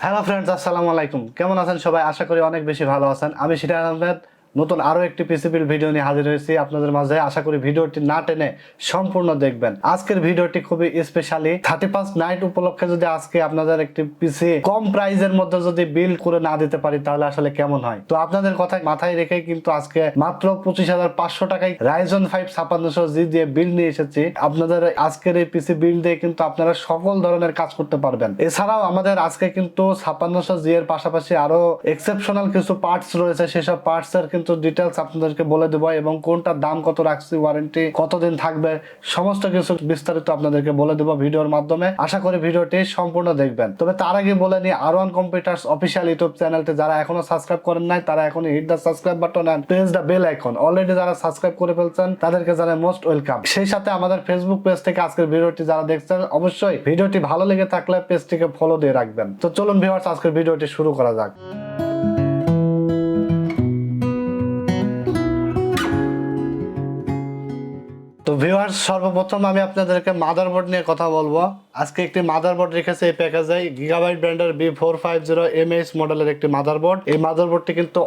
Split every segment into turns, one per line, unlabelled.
Hello friends, আসসালামু আলাইকুম। কেমন আছেন সবাই? আশা করি অনেক বেশি ভালো আছেন। আমি সিরাজ আহমেদ নতুন আরো একটি পিসি বিল্ড ভিডিও নিয়ে হাজির হয়েছি আপনাদের মাঝে। আশা করি ভিডিওটি না টেনে সম্পূর্ণ দেখবেন। আজকের ভিডিওটি খুবই স্পেশালি 31 নাইট উপলক্ষে যদি আজকে আপনাদের একটি পিসি কম প্রাইজের মধ্যে যদি বিল্ড করে না দিতে পারি তাহলে আসলে কেমন হয়। তো আপনাদের কথা মাথায় রেখে কিন্তু আজকে মাত্র 25,500 টাকায় Ryzen 5 5600G দিয়ে বিল্ড নিয়ে এসেছি। আপনাদের আজকের এই পিসি বিল্ড দিয়ে কিন্তু আপনারা সকল ধরনের কাজ করতে পারবেন। এছাড়াও আমাদের আজকে কিন্তু 5600G এর পাশাপাশি আরো এক্সেপশনাল কিছু পার্টস রয়েছে। সেসব পার্টস এর কিন্তু ডিটেইলস আপনাদেরকে বলে দেব এবং কোনটার দাম কত রাখছি, ওয়ারেন্টি কতদিন থাকবে, সমস্ত কিছু বিস্তারিত আপনাদেরকে বলে দেব ভিডিওর মাধ্যমে। আশা করি ভিডিওটি সম্পূর্ণ দেখবেন। তবে তার আগে বলে নিই, R1 কম্পিউটার্স অফিসিয়াল ইউটিউব চ্যানেলটি যারা এখনো সাবস্ক্রাইব করেন নাই তারা এখনই hit the subscribe button and press the bell icon. Already যারা সাবস্ক্রাইব করে ফেলছেন তাদেরকে জানাই মোস্ট ওয়েলকাম। সেই সাথে আমাদের ফেসবুক পেজ থেকে আজকের ভিডিওটি যারা দেখছেন অবশ্যই ভিডিওটি ভালো লেগে থাকলে পেজটিকে ফলো দিয়ে রাখবেন। তো চলুন ভিউয়ার্স, আজকের ভিডিওটি শুরু করা যাক। তো ভিউয়ার্স, সর্বপ্রথম আমি আপনাদেরকে মাদারবোর্ড নিয়ে কথা বলবো। আজকে একটি মাদারবোর্ড রেখেছে এই প্যাকেজে, গিগাবাইট ব্র্যান্ডের B450MS মডেলের একটি মাদারবোর্ড। এই মাদারবোর্ডটি কিন্তু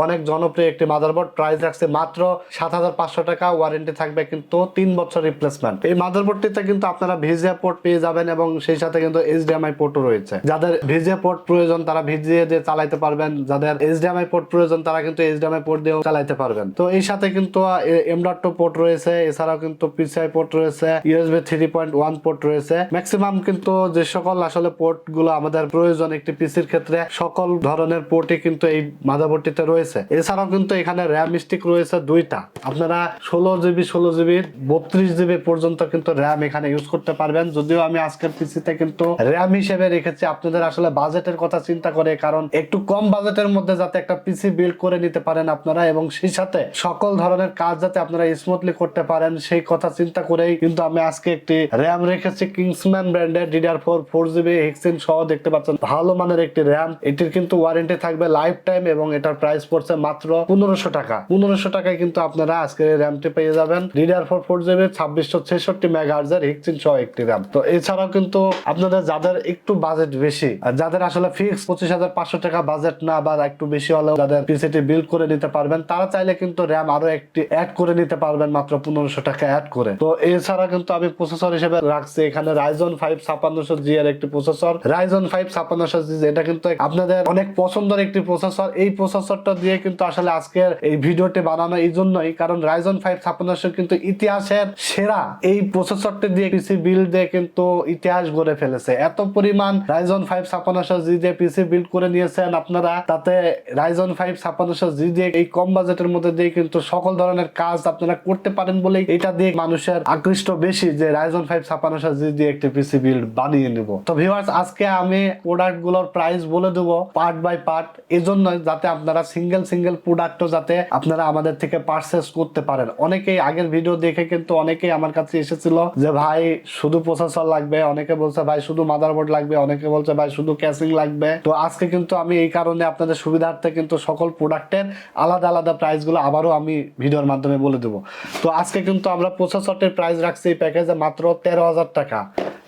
অনেক জনপ্রিয় একটি মাদারবোর্ড। প্রাইস রাখছে মাত্র 7,500 টাকা। ওয়ারেন্টি থাকবে কিন্তু 3 বছর রিপ্লেসমেন্ট। এই মাদারবোর্ডটিতে কিন্তু আপনারা ভিজিএ পোর্ট পেয়ে যাবেন এবং সেই সাথে কিন্তু HDMI পোর্টও রয়েছে। যাদের ভিজিএ পোর্ট প্রয়োজন তারা ভিজিএ দিয়ে চালাতে পারবেন, যাদের HDMI পোর্ট প্রয়োজন তারা কিন্তু HDMI পোর্ট দিয়েও চালাতে পারবেন। তো এই সাথে কিন্তু M.2 পোর্ট রয়েছে, এছাড়াও কিন্তু PCI পোর্ট রয়েছে, USB 3.1 পোর্ট রয়েছে। ম্যাক্সিমাম কিন্তু যে সকল আসলে পোর্ট গুলো আমাদের প্রয়োজন একটি পিসির ক্ষেত্রে, সকল ধরনের পোর্টই কিন্তু এই মাদারবোর্ডটিতে রয়েছে। এছাড়াও কিন্তু এখানে র্যাম স্টিক রয়েছে 2টা। আপনারা 16GB 32GB পর্যন্ত কিন্তু র্যাম এখানে ইউজ করতে পারবেন। যদিও আমি আজকের পিসিতে কিন্তু র্যাম হিসেবে রেখেছি আপনাদের আসলে বাজেটের কথা চিন্তা করে, কারণ একটু কম বাজেটের মধ্যে যাতে একটা পিসি বিল্ড করে নিতে পারেন আপনারা এবং সেই সাথে সকল ধরনের কাজ যাতে আপনারা স্মুথলি করতে পারেন সেই কথা চিন্তা করেই কিন্তু আমি আজকে একটি র্যাম রেখেছি কিংসম্যান ব্র্যান্ডের DDR4 4GB হেক্সিন সহ। দেখতে পাচ্ছেন ভালো মানের একটি র্যাম। এটির কিন্তু ওয়ারেন্টি থাকবে লাইফ টাইম এবং এটার প্রাইস পড়ছে মাত্র 1500 টাকা। 1500 টাকায় কিন্তু আপনারা আজকে এই র্যামটি পেয়ে যাবেন। DDR4 4GB 2666 মেগাহার্জ এর হেক্সিন সহ একটি র্যাম। তো এছাড়াও কিন্তু আপনাদের যাদের একটু বাজেট বেশি, যাদের আসলে ফিক্স 25,500 টাকা বাজেট না বা একটু বেশি হলেও যাদের পিসিটি বিল্ড করে নিতে পারবেন, তারা চাইলে কিন্তু র্যাম আরো একটি অ্যাড করে নিতে পারবেন মাত্র 1500 টাকা অ্যাড করে। তো এছাড়া কিন্তু আমি প্রসেসর হিসেবে রাখছি এখানে Ryzen 5 5600G এর একটি প্রসেসর। Ryzen 5 5600G এটা কিন্তু আপনাদের অনেক পছন্দের একটি প্রসেসর। এই প্রসেসরটা দিয়ে কিন্তু আসলে আজকের এই ভিডিওটি বানানো এই জন্যই, কারণ Ryzen 5 5600 কিন্তু ইতিহাসের সেরা এই প্রসেসরটি দিয়ে পিসি বিল্ড দিয়ে কিন্তু ইতিহাস গড়ে ফেলেছে। এত পরিমাণ Ryzen 5 5600G দিয়ে পিসি বিল্ড করে নিয়েছেন আপনারা, তাতে Ryzen 5 5600G দিয়ে এই কম বাজেটের মধ্যে দিয়ে কিন্তু সকল ধরনের কাজ আপনারা করতে পারেন বলেই এটা দিয়ে মানুষের আকৃষ্ট বেশি যে Ryzen 5 5600G দিয়ে একটি পিসি বিল্ড বানিয়ে নিব। তো ভিউয়ার্স, আজকে আমি প্রোডাক্ট গুলোর প্রাইস বলে দেব পার্ট বাই পার্ট, এজন্য যাতে আপনারা সিঙ্গেল প্রোডাক্টও যাতে আপনারা আমাদের থেকে পারচেজ করতে পারেন। অনেকেই আগের ভিডিও দেখে কিন্তু অনেকেই আমার কাছে এসেছিল যে ভাই শুধু প্রসেসর লাগবে, অনেকে বলছে ভাই শুধু মাদারবোর্ড লাগবে, অনেকে বলছে ভাই শুধু ক্যাসিং লাগবে। তো আজকে কিন্তু আমি এই কারণে আপনাদের সুবিধার্থে কিন্তু সকল প্রোডাক্টের আলাদা প্রাইস গুলো আবারও আমি ভিডিওর মাধ্যমে বলে দেবো। তো আজকে কিন্তু আমরা প্রসেসরটির প্রাইস রাখছি এই প্যাকেজে মাত্র 13,000 টাকা।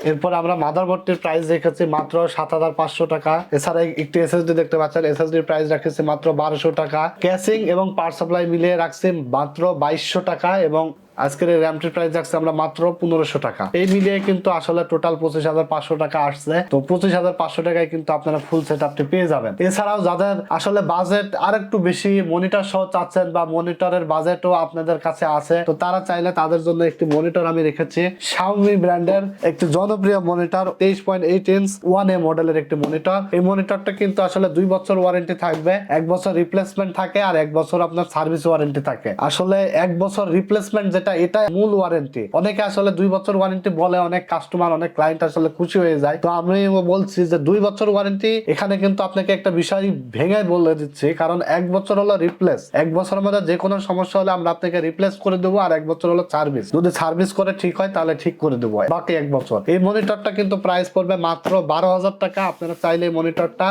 এরপর আমরা মাদারবোর্ডটির প্রাইস রেখেছি মাত্র 7,500 টাকা। এছাড়া একটি এসএসডি দেখতে পাচ্ছেন, এসএসডির প্রাইস রাখছি মাত্র 1200 টাকা। ক্যাসিং এবং পাওয়ার সাপ্লাই মিলিয়ে রাখছি মাত্র 2200 টাকা এবং আজকের এই র্যামটির প্রাইস রাখছে আমরা মাত্র 1500 টাকা। এই মিলিয়ে কিন্তু আসলে টোটাল 25,500 টাকা আসছে। তো 25,500 টাকায় কিন্তু আপনারা ফুল সেটআপটি পেয়ে যাবেন। এছাড়াও যাদের আসলে বাজেট আর একটু বেশি, মনিটর সহ চাচ্ছেন বা মনিটরের বাজেটও আপনাদের কাছে আছে, তো তারা চাইলে তাদের জন্য একটি মনিটর আমি রেখেছি Xiaomi ব্র্যান্ডের একটি জনপ্রিয় মনিটর 23.8 ইঞ্চ 1A মডেলের একটি মনিটর। এই মনিটরটা কিন্তু আসলে 2 বছর ওয়ারেন্টি থাকবে, 1 বছর রিপ্লেসমেন্ট থাকে আর 1 বছর আপনার সার্ভিস ওয়ারেন্টি থাকে। আসলে 1 বছর রিপ্লেসমেন্ট যেটা এটা মূল ওয়ারেন্টি। অনেকে আসলে 2 বছর ওয়ারেন্টি বলে, অনেক কাস্টমার অনেক ক্লায়েন্ট আসলে খুশি হয়ে যায়। তো আমি বলছি যে 2 বছর ওয়ারেন্টি, এখানে কিন্তু আপনাকে একটা বিষয় ভেঙে বলে দিচ্ছি, কারণ 1 বছর হলো রিপ্লেস। 1 বছরের মধ্যে যে কোনো সমস্যা হলে আমরা আপনাকে রিপ্লেস করে দেবো, আর 1 বছর হলো সার্ভিস। যদি সার্ভিস করে ঠিক হয় তাহলে ঠিক করে দেবো বাকি 1 বছর। এই মনিটরটা কিন্তু প্রাইস পড়বে মাত্র 12,000 টাকা। আপনারা চাইলে এই মনিটরটা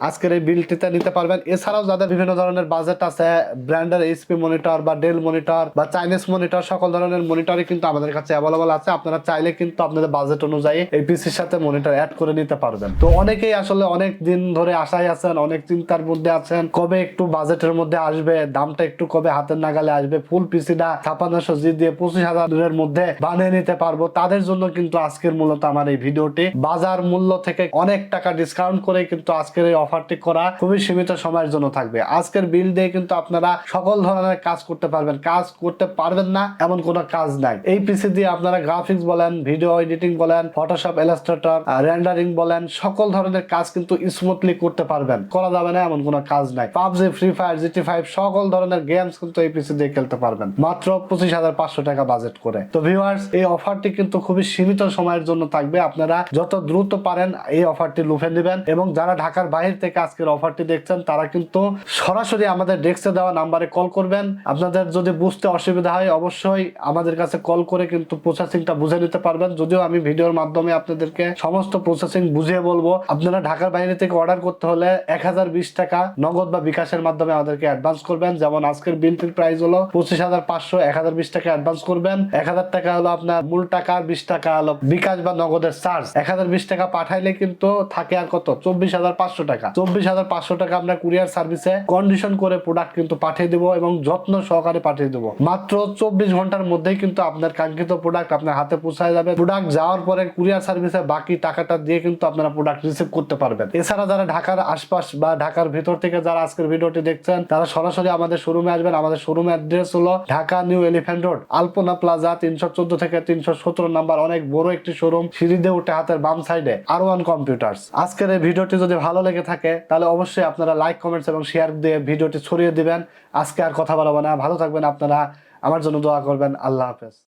আজকের এই বিলটিতে নিতে পারবেন। এছাড়াও যাদের বিভিন্ন ধরনের বাজেট আছে, ব্র্যান্ডের HP মনিটর বা ডেল মনিটর বা চাইনিজ মনিটর সকল ধরনের মনিটরই কিন্তু আমাদের কাছে অ্যাভেলেবল আছে। আপনারা চাইলে কিন্তু আপনাদের বাজেট অনুযায়ী এই পিসির সাথে মনিটর অ্যাড করে নিতে পারবেন। তো অনেকেই আসলে অনেক দিন ধরে আশায় আছেন, অনেক চিন্তার মধ্যে আছেন, কবে একটু বাজেটের মধ্যে আসবে, দামটা একটু কবে হাতের নাগালে আসবে, ফুল পিসিটা 5600 দিয়ে 25,000 মধ্যে বানিয়ে নিতে পারবো। তাদের জন্য কিন্তু আজকের মূলত আমার এই ভিডিওটি। বাজার মূল্য থেকে অনেক টাকা ডিসকাউন্ট করে কিন্তু আজকের এই অফারটি করা, খুবই সীমিত সময়ের জন্য থাকবে। আজকের বিল দিয়ে কিন্তু আপনারা সকল ধরনের কাজ করতে পারবেন। কাজ করতে পারবেন না এমন কোনো কাজ নাই। এই পিসি দিয়ে আপনারা গ্রাফিক্স বলেন, ভিডিও এডিটিং বলেন, ফটোশপ, ইলাস্ট্রেটর, রেন্ডারিং বলেন, সকল ধরনের কাজ কিন্তু স্মুথলি করতে পারবেন। করা যাবে না এমন কোনো কাজ নাই। পাবজি, ফ্রি ফায়ার, জিটি5 সকল ধরনের গেমস কিন্তু এই পিসি দিয়ে খেলতে পারবেন মাত্র 25,500 টাকা বাজেট করে। তো ভিউয়ার্স, এই অফারটি কিন্তু খুবই সীমিত সময়ের জন্য থাকবে। আপনারা যত দ্রুত পারেন এই অফারটি লুফে নেবেন, এবং যারা ঢাকার বাইরে থেকে আজকের অফারটি দেখছেন তারা কিন্তু সরাসরি আমাদের ডেস্কে দেওয়া নাম্বারে কল করবেন। আপনাদের যদি বুঝতে অসুবিধা হয় অবশ্যই আমাদের কাছে কল করে কিন্তু প্রসেসিংটা বুঝে নিতে পারবেন। যদিও আমি ভিডিওর মাধ্যমে আপনাদেরকে সমস্ত প্রসেসিং বুঝিয়ে বলবো। আপনারা ঢাকার বাইরে থেকে অর্ডার করতে হলে 1020 টাকা নগদ বা বিকাশের মাধ্যমে আমাদেরকে অ্যাডভান্স করবেন। যেমন আজকের বিলটির প্রাইস হলো 25,500, 1020 টাকা অ্যাডভান্স করবেন। 1000 টাকা হলো আপনার মূল টাকা, 20 টাকা হলো বিকাশ বা নগদের চার্জ। 1020 টাকা পাঠাইলে কিন্তু থাকে আর কত, 24,500 টাকা। 24,500 টাকা আমরা কুরিয়ার সার্ভিসে কন্ডিশন করে প্রোডাক্ট কিন্তু পাঠিয়ে দেবো, এবং যত্ন সহকারে পাঠিয়ে দেবো। মাত্র 24 ঘন্টার মধ্যেই কিন্তু আপনার কাঙ্ক্ষিত প্রোডাক্ট আপনার হাতে পৌঁছায় যাবে। প্রোডাক্ট যাওয়ার পরে কুরিয়ার সার্ভিসে বাকি টাকাটা দিয়ে কিন্তু আপনারা প্রোডাক্ট রিসিভ করতে পারবেন। এছাড়া যারা ঢাকার আশপাশ বা ঢাকার ভিতর থেকে যারা আজকের ভিডিওটি দেখছেন তারা সরাসরি আমাদের শোরুমে আসবেন। আমাদের শোরুম অ্যাড্রেস হলো ঢাকা নিউ এলিফ্যান্ট রোড, আলপনা প্লাজা, 314 থেকে 317 নাম্বার। অনেক বড় একটি শোরুম, সিঁড়ি দিয়ে উঠে হাতের বাম সাইডে R1 কম্পিউটার্স। আজকের এই ভিডিওটি যদি ভালো লেগে থাকে তাহলে অবশ্যই আপনারা লাইক, কমেন্টস এবং শেয়ার দিয়ে ভিডিওটি ছড়িয়ে দিবেন। আজকে আর কথা বলবো না, ভালো থাকবেন আপনারা, আমার জন্য দোয়া করবেন। আল্লাহ হাফেজ।